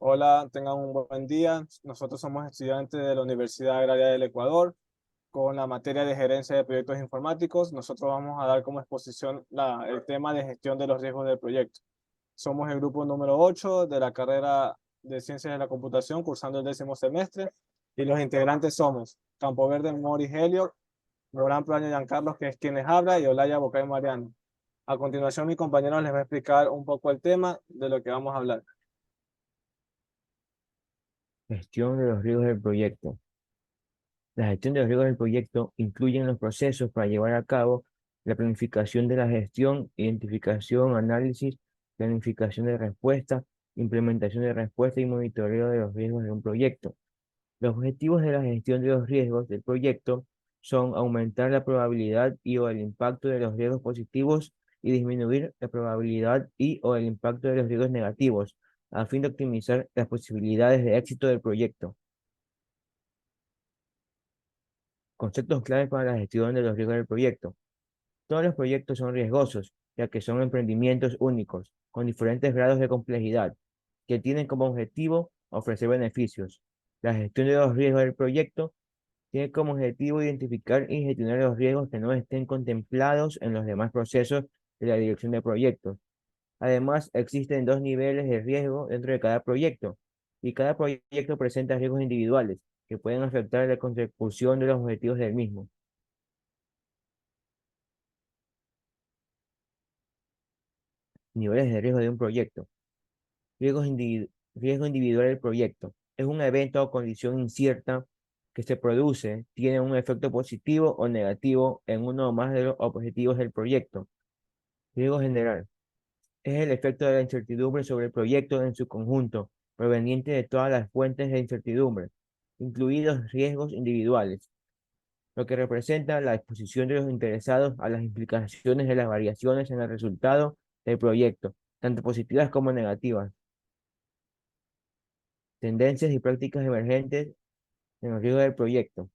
Hola, tengan un buen día. Nosotros somos estudiantes de la Universidad Agraria del Ecuador con la materia de gerencia de proyectos informáticos. Nosotros vamos a dar como exposición el tema de gestión de los riesgos del proyecto. Somos el grupo número 8 de la carrera de Ciencias de la Computación, cursando el 10º semestre, y los integrantes somos Campo Verde, Mori Helio, Morán Plaño Giancarlos, que es quien les habla, y Olaya Bocay Mariano. A continuación, mi compañero les va a explicar un poco el tema de lo que vamos a hablar. Gestión de los riesgos del proyecto. La gestión de los riesgos del proyecto incluye los procesos para llevar a cabo la planificación de la gestión, identificación, análisis, planificación de respuesta, implementación de respuesta y monitoreo de los riesgos de un proyecto. Los objetivos de la gestión de los riesgos del proyecto son aumentar la probabilidad y o el impacto de los riesgos positivos y disminuir la probabilidad y o el impacto de los riesgos negativos, a fin de optimizar las posibilidades de éxito del proyecto. Conceptos claves para la gestión de los riesgos del proyecto. Todos los proyectos son riesgosos, ya que son emprendimientos únicos, con diferentes grados de complejidad, que tienen como objetivo ofrecer beneficios. La gestión de los riesgos del proyecto tiene como objetivo identificar y gestionar los riesgos que no estén contemplados en los demás procesos de la dirección de proyectos. Además, existen dos niveles de riesgo dentro de cada proyecto, y cada proyecto presenta riesgos individuales que pueden afectar la consecución de los objetivos del mismo. Niveles de riesgo de un proyecto. Riesgo individual del proyecto. Es un evento o condición incierta que se produce, tiene un efecto positivo o negativo en uno o más de los objetivos del proyecto. Riesgo general. Es el efecto de la incertidumbre sobre el proyecto en su conjunto, proveniente de todas las fuentes de incertidumbre, incluidos riesgos individuales, lo que representa la exposición de los interesados a las implicaciones de las variaciones en el resultado del proyecto, tanto positivas como negativas. Tendencias y prácticas emergentes en los riesgos del proyecto.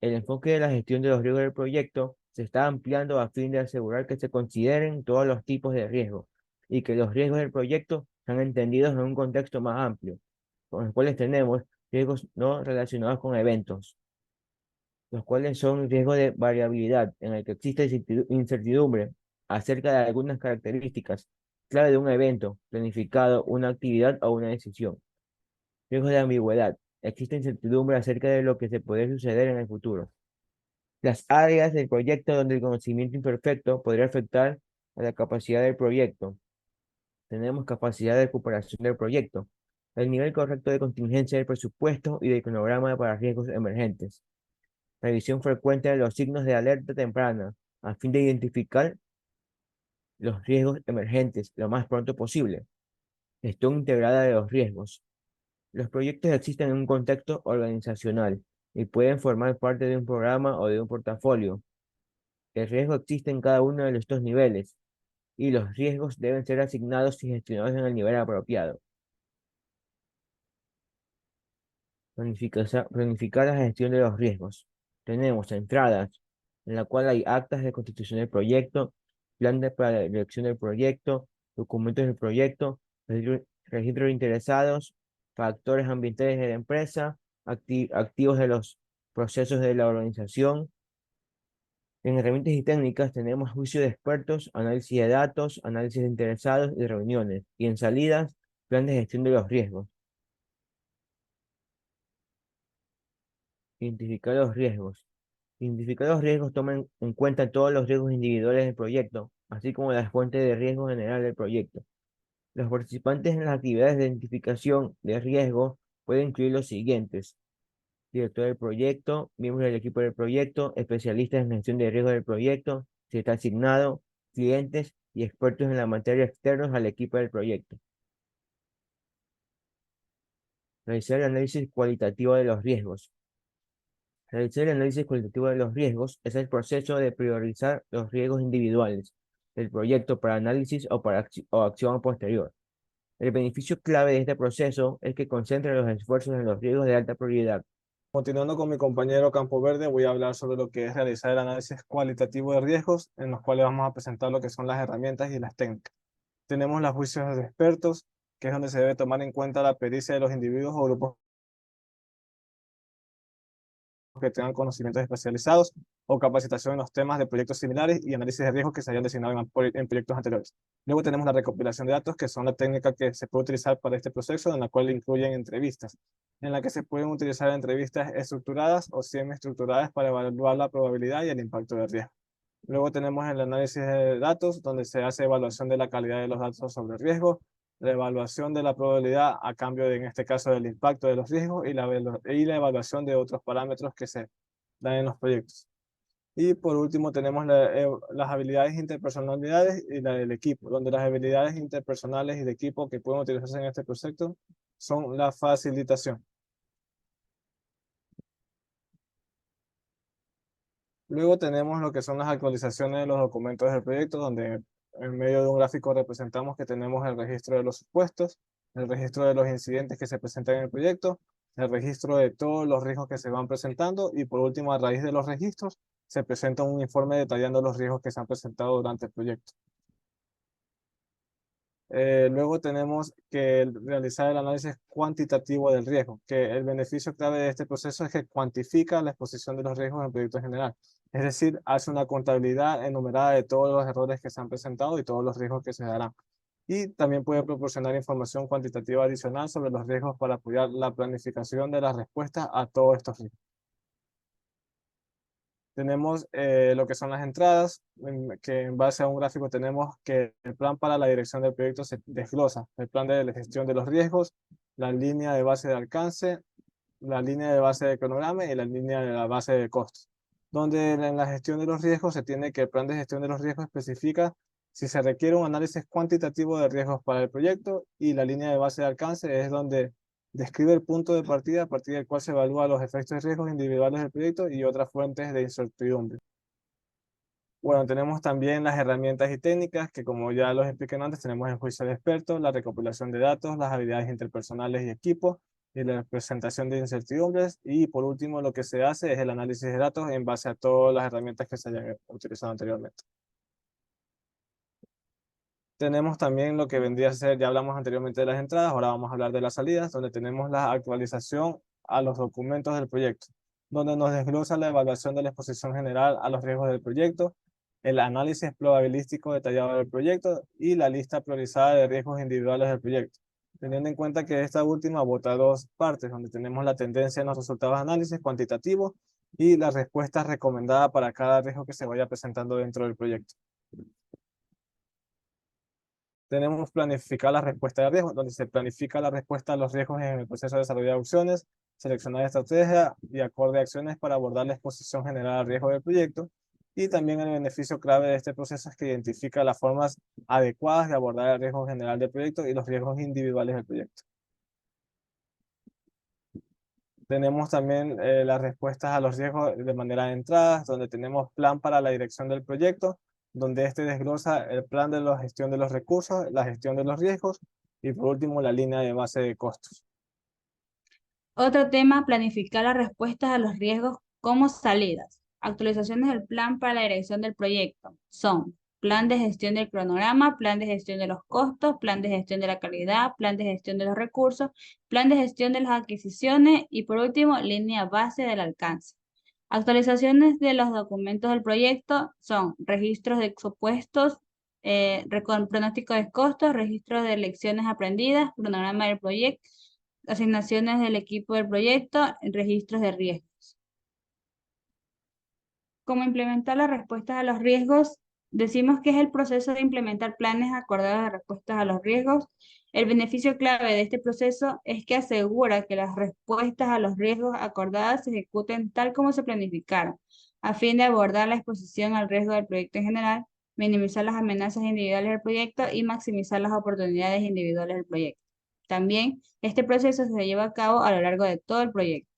El enfoque de la gestión de los riesgos del proyecto se está ampliando a fin de asegurar que se consideren todos los tipos de riesgos y que los riesgos del proyecto sean entendidos en un contexto más amplio, con los cuales tenemos riesgos no relacionados con eventos, los cuales son riesgos de variabilidad en el que existe incertidumbre acerca de algunas características clave de un evento planificado, una actividad o una decisión. Riesgos de ambigüedad. Existe incertidumbre acerca de lo que se puede suceder en el futuro. Las áreas del proyecto donde el conocimiento imperfecto podría afectar a la capacidad del proyecto. Tenemos capacidad de recuperación del proyecto. El nivel correcto de contingencia del presupuesto y del cronograma para riesgos emergentes. Revisión frecuente de los signos de alerta temprana a fin de identificar los riesgos emergentes lo más pronto posible. Gestión integrada de los riesgos. Los proyectos existen en un contexto organizacional y pueden formar parte de un programa o de un portafolio. El riesgo existe en cada uno de estos niveles y los riesgos deben ser asignados y gestionados en el nivel apropiado. Planificar la gestión de los riesgos. Tenemos entradas, en la cual hay actas de constitución del proyecto, para la dirección del proyecto, documentos del proyecto, registro de interesados, factores ambientales de la empresa, activos de los procesos de la organización. En herramientas y técnicas tenemos juicio de expertos, análisis de datos, análisis de interesados y reuniones. Y en salidas, plan de gestión de los riesgos. Identificar los riesgos. Identificar los riesgos toma en cuenta todos los riesgos individuales del proyecto, así como las fuentes de riesgo general del proyecto. Los participantes en las actividades de identificación de riesgo pueden incluir los siguientes: director del proyecto, miembros del equipo del proyecto, especialistas en gestión de riesgo del proyecto, si está asignado, clientes y expertos en la materia externos al equipo del proyecto. Realizar el análisis cualitativo de los riesgos. Realizar el análisis cualitativo de los riesgos es el proceso de priorizar los riesgos individuales del proyecto para análisis o acción posterior. El beneficio clave de este proceso es que concentra los esfuerzos en los riesgos de alta prioridad. Continuando con mi compañero Campo Verde, voy a hablar sobre lo que es realizar el análisis cualitativo de riesgos, en los cuales vamos a presentar lo que son las herramientas y las técnicas. Tenemos los juicios de expertos, que es donde se debe tomar en cuenta la pericia de los individuos o grupos que tengan conocimientos especializados o capacitación en los temas de proyectos similares y análisis de riesgos que se hayan designado en proyectos anteriores. Luego tenemos la recopilación de datos, que son la técnica que se puede utilizar para este proceso, en la cual incluyen entrevistas, en la que se pueden utilizar entrevistas estructuradas o semi-estructuradas para evaluar la probabilidad y el impacto del riesgo. Luego tenemos el análisis de datos, donde se hace evaluación de la calidad de los datos sobre el riesgo, la evaluación de la probabilidad a cambio de, en este caso, del impacto de los riesgos y la evaluación de otros parámetros que se dan en los proyectos. Y por último tenemos las habilidades interpersonalidades y la del equipo, donde las habilidades interpersonales y de equipo que pueden utilizarse en este proyecto son la facilitación. Luego tenemos lo que son las actualizaciones de los documentos del proyecto, donde en medio de un gráfico representamos que tenemos el registro de los supuestos, el registro de los incidentes que se presentan en el proyecto, el registro de todos los riesgos que se van presentando y por último, a raíz de los registros, se presenta un informe detallando los riesgos que se han presentado durante el proyecto. Luego tenemos que realizar el análisis cuantitativo del riesgo, que el beneficio clave de este proceso es que cuantifica la exposición de los riesgos en el proyecto en general. Es decir, hace una contabilidad enumerada de todos los errores que se han presentado y todos los riesgos que se darán. Y también puede proporcionar información cuantitativa adicional sobre los riesgos para apoyar la planificación de las respuestas a todos estos riesgos. Tenemos lo que son las entradas, que en base a un gráfico tenemos que el plan para la dirección del proyecto se desglosa. El plan de la gestión de los riesgos, la línea de base de alcance, la línea de base de cronograma y la línea de la base de costos. Donde en la gestión de los riesgos se tiene que el plan de gestión de los riesgos especifica si se requiere un análisis cuantitativo de riesgos para el proyecto, y la línea de base de alcance es donde describe el punto de partida a partir del cual se evalúan los efectos de riesgos individuales del proyecto y otras fuentes de incertidumbre. Bueno, tenemos también las herramientas y técnicas que, como ya los expliqué antes, tenemos el juicio de expertos, la recopilación de datos, las habilidades interpersonales y equipo, y la presentación de incertidumbres. Y por último, lo que se hace es el análisis de datos en base a todas las herramientas que se hayan utilizado anteriormente. Tenemos también lo que vendría a ser, ya hablamos anteriormente de las entradas, ahora vamos a hablar de las salidas, donde tenemos la actualización a los documentos del proyecto, donde nos desglosa la evaluación de la exposición general a los riesgos del proyecto, el análisis probabilístico detallado del proyecto y la lista priorizada de riesgos individuales del proyecto. Teniendo en cuenta que esta última bota dos partes, donde tenemos la tendencia en los resultados de análisis cuantitativos y la respuesta recomendada para cada riesgo que se vaya presentando dentro del proyecto. Tenemos planificar la respuesta de riesgo, donde se planifica la respuesta a los riesgos en el proceso de desarrollo de opciones, seleccionar estrategia y acorde acciones para abordar la exposición general al riesgo del proyecto. Y también el beneficio clave de este proceso es que identifica las formas adecuadas de abordar el riesgo general del proyecto y los riesgos individuales del proyecto. Tenemos también las respuestas a los riesgos de manera de entradas, donde tenemos plan para la dirección del proyecto, donde este desglosa el plan de la gestión de los recursos, la gestión de los riesgos y por último la línea de base de costos. Otro tema, planificar las respuestas a los riesgos como salidas. Actualizaciones del plan para la dirección del proyecto son plan de gestión del cronograma, plan de gestión de los costos, plan de gestión de la calidad, plan de gestión de los recursos, plan de gestión de las adquisiciones y por último, línea base del alcance. Actualizaciones de los documentos del proyecto son registros de supuestos, pronóstico de costos, registros de lecciones aprendidas, cronograma del proyecto, asignaciones del equipo del proyecto, registros de riesgos. ¿Cómo implementar las respuestas a los riesgos? Decimos que es el proceso de implementar planes acordados de respuestas a los riesgos. El beneficio clave de este proceso es que asegura que las respuestas a los riesgos acordadas se ejecuten tal como se planificaron, a fin de abordar la exposición al riesgo del proyecto en general, minimizar las amenazas individuales del proyecto y maximizar las oportunidades individuales del proyecto. También, este proceso se lleva a cabo a lo largo de todo el proyecto.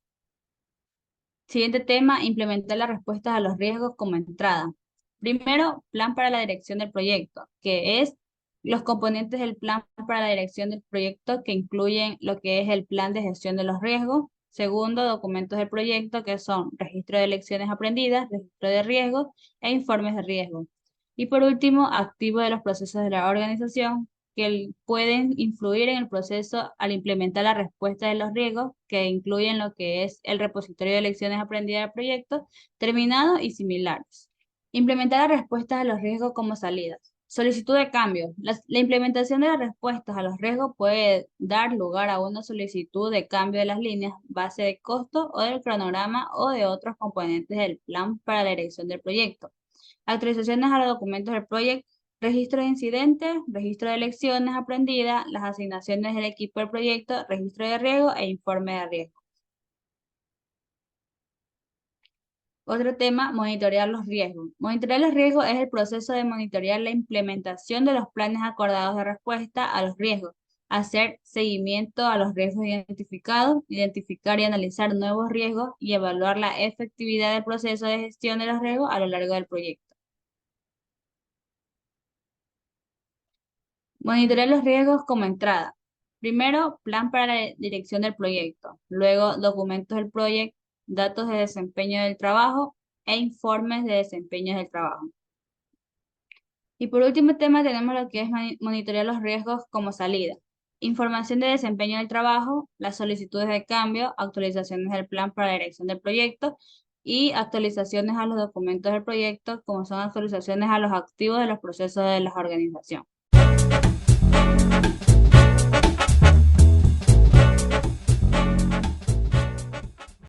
Siguiente tema, implementar las respuestas a los riesgos como entrada. Primero, plan para la dirección del proyecto, que es los componentes del plan para la dirección del proyecto que incluyen lo que es el plan de gestión de los riesgos. Segundo, documentos del proyecto que son registro de lecciones aprendidas, registro de riesgos e informes de riesgo. Y por último, activo de los procesos de la organización, que pueden influir en el proceso al implementar la respuesta de los riesgos, que incluyen lo que es el repositorio de lecciones aprendidas del proyecto, terminado y similares. Implementar las respuestas a los riesgos como salidas. Solicitud de cambio. La implementación de las respuestas a los riesgos puede dar lugar a una solicitud de cambio de las líneas, base de costo o del cronograma o de otros componentes del plan para la dirección del proyecto. Actualizaciones a los documentos del proyecto, registro de incidentes, registro de lecciones aprendidas, las asignaciones del equipo del proyecto, registro de riesgo e informe de riesgo. Otro tema, monitorear los riesgos. Monitorear los riesgos es el proceso de monitorear la implementación de los planes acordados de respuesta a los riesgos, hacer seguimiento a los riesgos identificados, identificar y analizar nuevos riesgos y evaluar la efectividad del proceso de gestión de los riesgos a lo largo del proyecto. Monitorear los riesgos como entrada. Primero, plan para la dirección del proyecto. Luego, documentos del proyecto, datos de desempeño del trabajo e informes de desempeño del trabajo. Y por último tema tenemos lo que es monitorear los riesgos como salida. Información de desempeño del trabajo, las solicitudes de cambio, actualizaciones del plan para la dirección del proyecto y actualizaciones a los documentos del proyecto, como son actualizaciones a los activos de los procesos de la organización.